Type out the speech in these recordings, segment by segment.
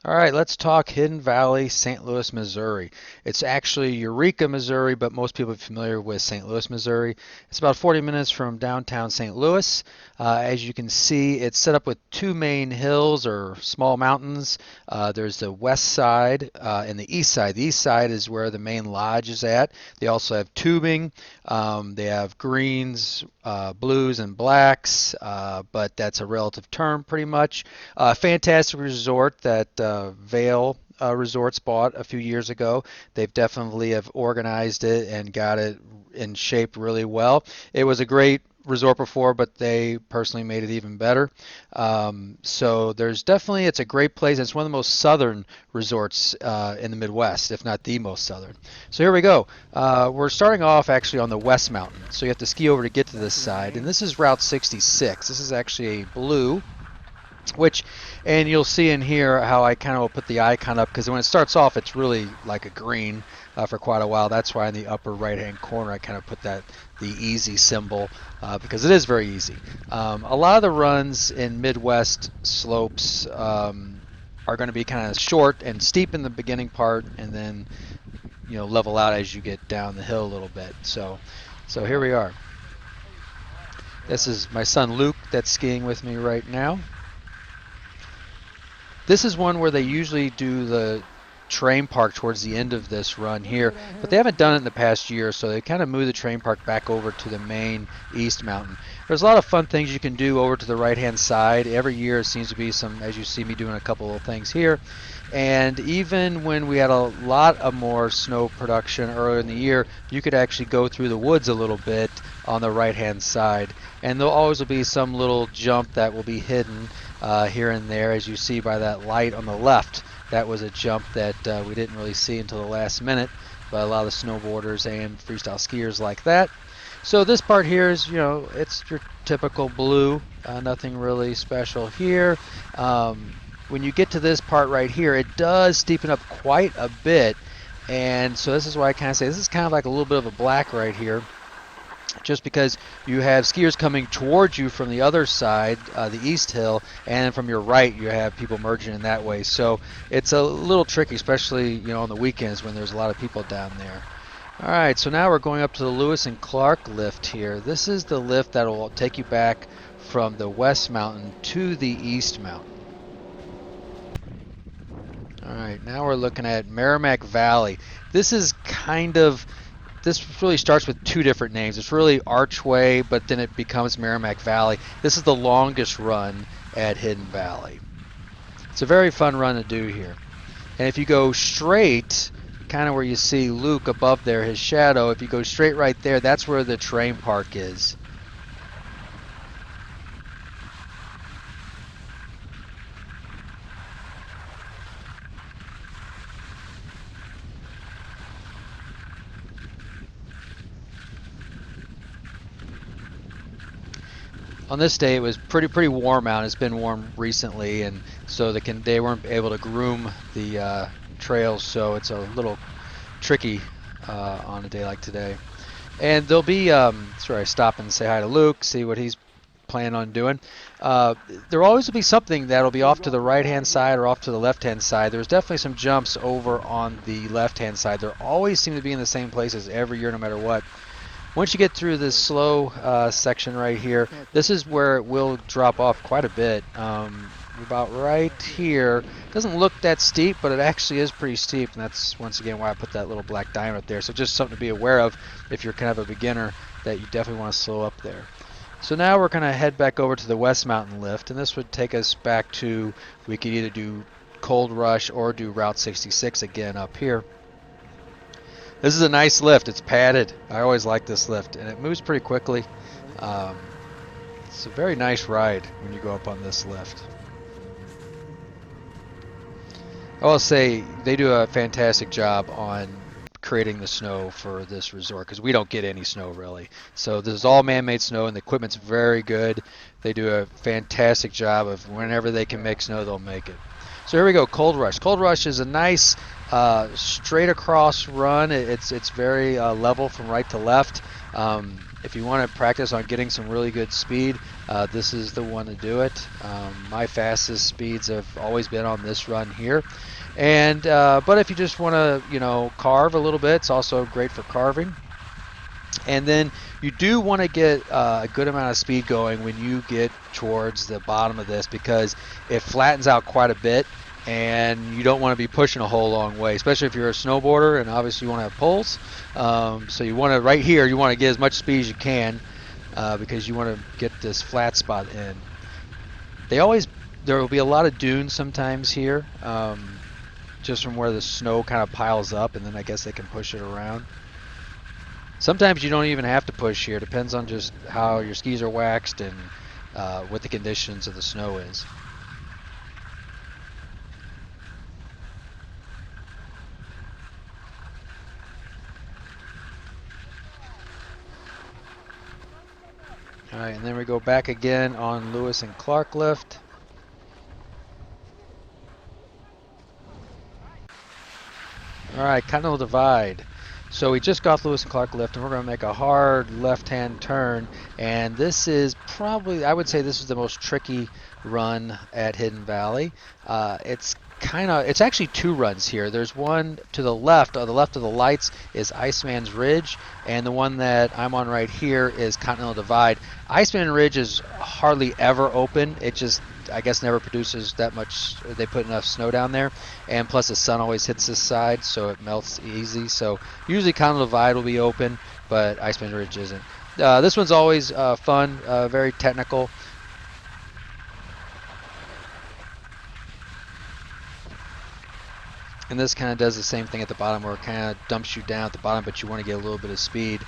All right, let's talk Hidden Valley, St. Louis, Missouri. It's actually Eureka, Missouri, but most people are familiar with St. Louis, Missouri. It's about 40 minutes from downtown St. Louis. As you can see, it's set up with two main hills or small mountains. There's the west side and the east side. The east side is where the main lodge is at. They also have tubing. They have greens, blues, and blacks, but that's a relative term pretty much. Fantastic resort that Vail Resorts bought a few years ago. They've definitely have organized it and got it in shape really well. It was a great resort before, but they personally made it even better. So there's definitely, it's a great place. It's one of the most southern resorts in the Midwest, if not the most southern. So here we go. We're starting off actually on the West Mountain. So you have to ski over to get to this side. And this is Route 66. This is actually a blue, which, and you'll see in here how I kind of will put the icon up, because when it starts off it's really like a green for quite a while. That's why in the upper right hand corner I kind of put that the easy symbol, because it is very easy. A lot of the runs in Midwest slopes are going to be kind of short and steep in the beginning part, and then level out as you get down the hill a little bit. So here we are. This is my son Luke that's skiing with me right now. This is one where they usually do the train park towards the end of this run here, but they haven't done it in the past year, so they kind of moved the train park back over to the main East Mountain. There's a lot of fun things you can do over to the right-hand side. Every year it seems to be some, as you see me doing a couple of things here. And even when we had a lot of more snow production earlier in the year, you could actually go through the woods a little bit on the right-hand side. And there always will be some little jump that will be hidden here and there, as you see by that light on the left. That was a jump that we didn't really see until the last minute, but a lot of snowboarders and freestyle skiers like that. So this part here is, it's your typical blue, nothing really special here. When you get to this part right here, it does steepen up quite a bit, and so this is why I kind of say this is kind of like a little bit of a black right here, just because you have skiers coming towards you from the other side, the east hill, and from your right you have people merging in that way. So it's a little tricky, especially on the weekends when there's a lot of people down there. All right, so now we're going up to the Lewis and Clark lift here. This is the lift that will take you back from the West Mountain to the East Mountain. All right, now we're looking at Meramec Valley. This really starts with two different names. It's really Archway, but then it becomes Meramec Valley. This is the longest run at Hidden Valley. It's a very fun run to do here. And if you go straight, kind of where you see Luke above there, his shadow, if you go straight right there, that's where the train park is. On this day it was pretty warm out. It's been warm recently, and so they weren't able to groom the trails, so it's a little tricky on a day like today. And there'll be sorry, I stop and say hi to Luke, see what he's planning on doing. There always will be something that'll be off to the right hand side or off to the left hand side. There's definitely some jumps over on the left hand side. There always seem to be in the same places every year, no matter what. Once you get through this slow section right here, this is where it will drop off quite a bit. About right here. Doesn't look that steep, but it actually is pretty steep, and that's once again why I put that little black diamond up there. So just something to be aware of if you're kind of a beginner, that you definitely want to slow up there. So now we're going to head back over to the West Mountain lift, and this would take us back to, we could either do Cold Rush or do Route 66 again up here. This is a nice lift. It's padded. I always like this lift, and it moves pretty quickly. It's a very nice ride when you go up on this lift. I will say they do a fantastic job on creating the snow for this resort, because we don't get any snow really. So this is all man-made snow, and the equipment's very good. They do a fantastic job of whenever they can make snow, they'll make it. So here we go, Cold Rush. Cold Rush is a nice straight across run. It's very level from right to left. If you want to practice on getting some really good speed, this is the one to do it. My fastest speeds have always been on this run here. And but if you just want to, carve a little bit, it's also great for carving. And then you do want to get a good amount of speed going when you get towards the bottom of this, because it flattens out quite a bit, and you don't want to be pushing a whole long way, especially if you're a snowboarder and obviously you want to have poles. So you want to, right here, you want to get as much speed as you can because you want to get this flat spot in. There will be a lot of dunes sometimes here, just from where the snow kind of piles up, and then I guess they can push it around. Sometimes you don't even have to push here. Depends on just how your skis are waxed and what the conditions of the snow is. All right, and then we go back again on Lewis and Clark lift. All right, Continental Divide. So we just got Lewis and Clark lift, and we're going to make a hard left-hand turn. And this is probably, I would say this is the most tricky run at Hidden Valley. It's actually two runs here. There's one to the left of the lights is Iceman's Ridge, and the one that I'm on right here is Continental Divide. Iceman Ridge is hardly ever open. It just, I guess, never produces that much. They put enough snow down there, and plus the sun always hits this side, so it melts easy. So usually Continental Divide will be open, but Iceman Ridge isn't. This one's always fun, very technical. And this kind of does the same thing at the bottom, where it kind of dumps you down at the bottom, but you want to get a little bit of speed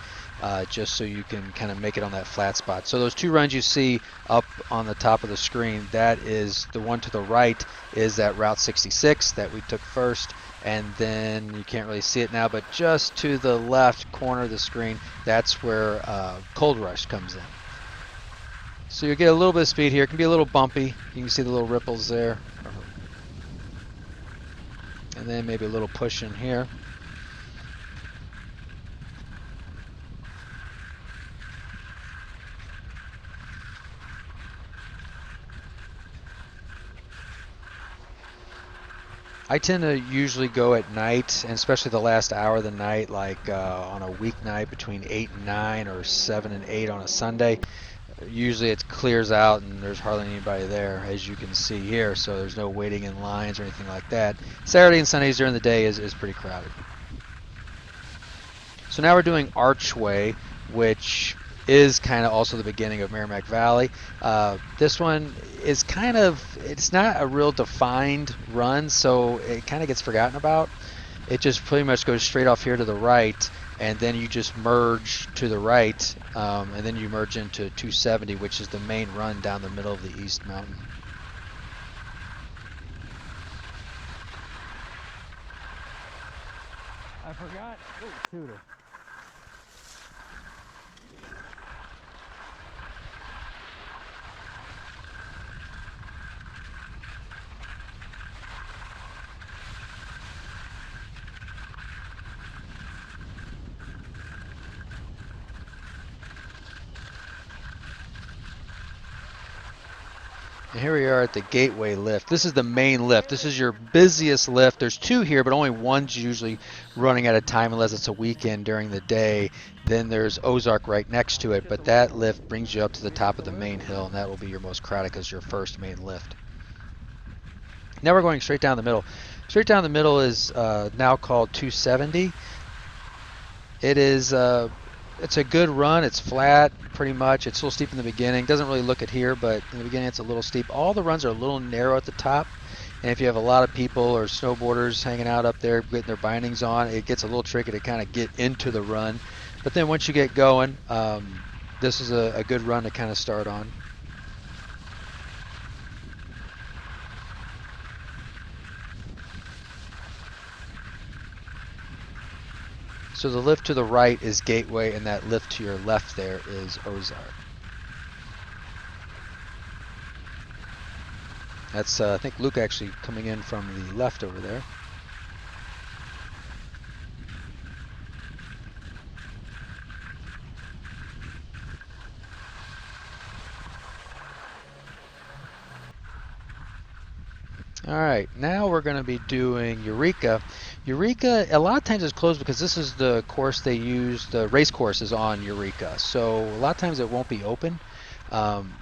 just so you can kind of make it on that flat spot. So those two runs you see up on the top of the screen, that is the one to the right is that Route 66 that we took first, and then you can't really see it now, but just to the left corner of the screen, that's where Cold Rush comes in. So you get a little bit of speed here. It can be a little bumpy. You can see the little ripples there. And then maybe a little push in here. I tend to usually go at night, and especially the last hour of the night, like on a weeknight between 8 and 9 or 7 and 8 on a Sunday. Usually it clears out and there's hardly anybody there, as you can see here, so there's no waiting in lines or anything like that. Saturday and Sundays during the day is pretty crowded. So now we're doing Archway, which is kind of also the beginning of Meramec Valley. This one is it's not a real defined run, so it kind of gets forgotten about. It just pretty much goes straight off here to the right, and then you just merge to the right, and then you merge into 270, which is the main run down the middle of the East Mountain. I forgot. Oh, shooter. And here we are at the Gateway lift. This is the main lift. This is your busiest lift. There's two here, but only one's usually running at a time unless it's a weekend during the day. Then there's Ozark right next to it, but that lift brings you up to the top of the main hill, and that will be your most crowded because your first main lift. Now we're going straight down the middle. Straight down the middle is now called 270. It is it's a good run. It's flat pretty much. It's a little steep in the beginning. Doesn't really look it here, but in the beginning it's a little steep. All the runs are a little narrow at the top, and if you have a lot of people or snowboarders hanging out up there getting their bindings on, it gets a little tricky to kind of get into the run. But then once you get going, this is a good run to kind of start on. So the lift to the right is Gateway, and that lift to your left there is Ozark. That's, I think, Luke actually coming in from the left over there. All right, now we're going to be doing Eureka. Eureka, a lot of times it's closed because this is the course they use, the race course is on Eureka. So a lot of times it won't be open. Um,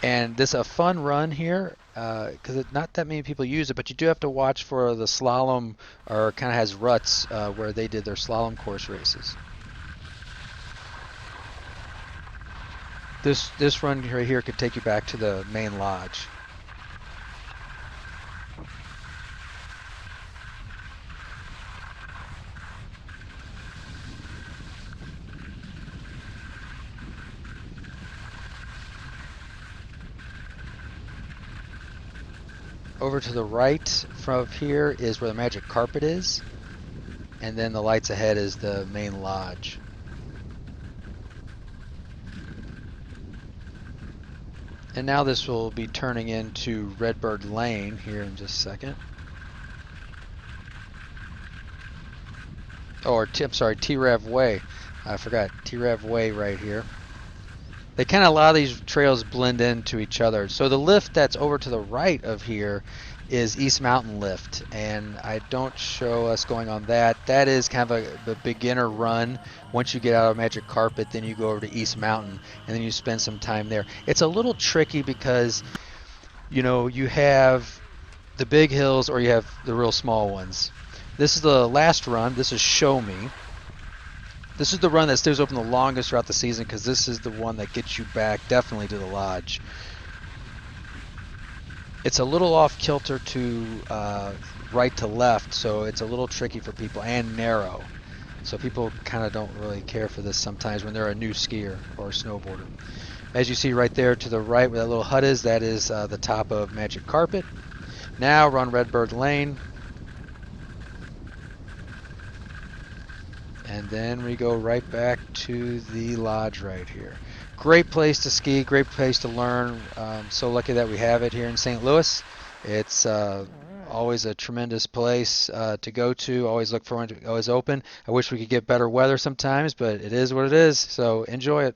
and this is a fun run here because not that many people use it, but you do have to watch for the slalom, or kind of has ruts where they did their slalom course races. This run right here could take you back to the main lodge. Over to the right from here is where the magic carpet is, and then the lights ahead is the main lodge. And now this will be turning into Redbird Lane here in just a second. I'm sorry, T-Rev Way. I forgot, T-Rev Way right here. They kind of, a lot of these trails blend into each other. So the lift that's over to the right of here is East Mountain Lift, and I don't show us going on that. That is kind of a beginner run. Once you get out of Magic Carpet, then you go over to East Mountain, and then you spend some time there. It's a little tricky because, you know, you have the big hills or you have the real small ones. This is the last run. This is Show Me. This is the run that stays open the longest throughout the season because this is the one that gets you back definitely to the lodge. It's a little off kilter to right to left, so it's a little tricky for people, and narrow. So people kind of don't really care for this sometimes when they're a new skier or a snowboarder. As you see right there to the right where that little hut is, that is the top of Magic Carpet. Now run Redbird Lane. And then we go right back to the lodge right here. Great place to ski, great place to learn. So lucky that we have it here in St. Louis. It's always a tremendous place to go to. Always look forward to, always open. I wish we could get better weather sometimes, but it is what it is. So enjoy it.